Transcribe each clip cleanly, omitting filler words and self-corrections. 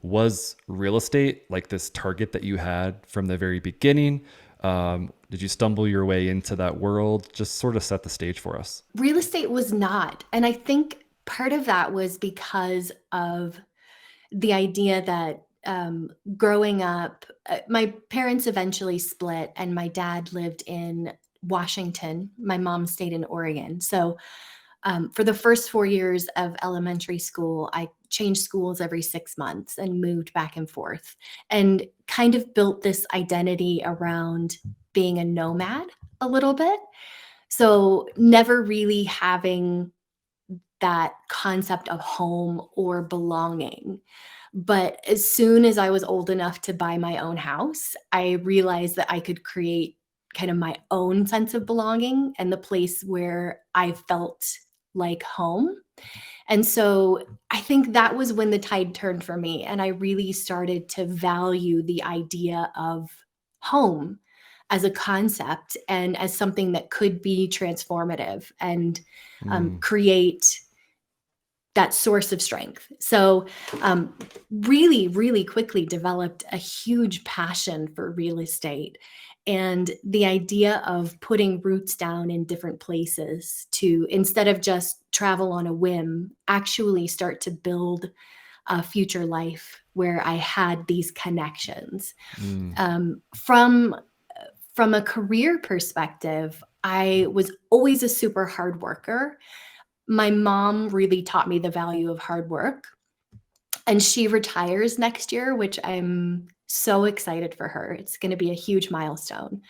Was real estate like this target that you had from the very beginning? Did you stumble your way into that world? Just sort of set the stage for us. Real estate was not. And I think part of that was because of the idea that growing up, my parents eventually split, and my dad lived in Washington. My mom stayed in Oregon. So for the first 4 years of elementary school, I changed schools every 6 months and moved back and forth and kind of built this identity around being a nomad a little bit. So never really having that concept of home or belonging. But as soon as I was old enough to buy my own house, I realized that I could create kind of my own sense of belonging and the place where I felt like home. And so I think that was when the tide turned for me. And I really started to value the idea of home as a concept and as something that could be transformative and Mm, create that source of strength. So, really, really quickly developed a huge passion for real estate and the idea of putting roots down in different places to, instead of just travel on a whim, actually start to build a future life where I had these connections. mm, From a career perspective, I was always a super hard worker. My mom really taught me the value of hard work, and she retires next year, which I'm so excited for her. It's gonna be a huge milestone.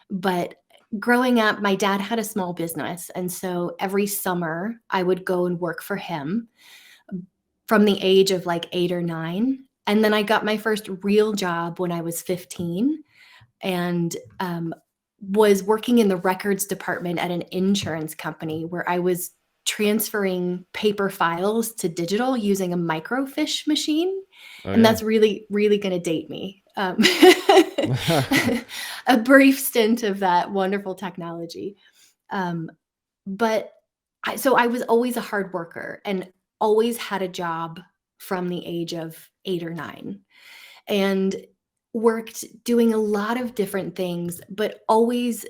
But growing up, my dad had a small business, and so every summer, I would go and work for him from the age of, like, 8 or 9, and then I got my first real job when I was 15 and, was working in the records department at an insurance company where I was transferring paper files to digital using a microfiche machine, oh and yeah. that's really, really gonna date me. A brief stint of that wonderful technology. Um, but I was always a hard worker and always had a job from the age of 8 or 9 and worked doing a lot of different things, but always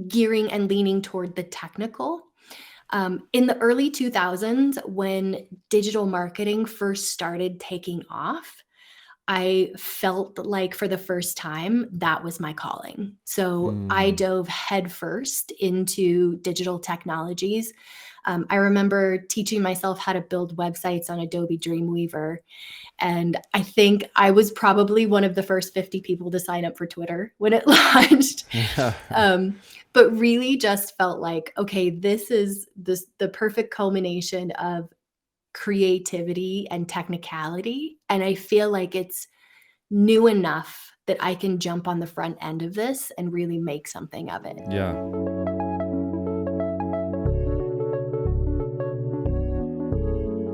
gearing and leaning toward the technical. In the early 2000s, when digital marketing first started taking off, I felt like for the first time that was my calling. So I Mm, dove headfirst into digital technologies. I remember teaching myself how to build websites on Adobe Dreamweaver, and I think I was probably one of the first 50 people to sign up for Twitter when it launched. Um, but really just felt like, okay, this is the perfect culmination of creativity and technicality. And I feel like it's new enough that I can jump on the front end of this and really make something of it. yeah.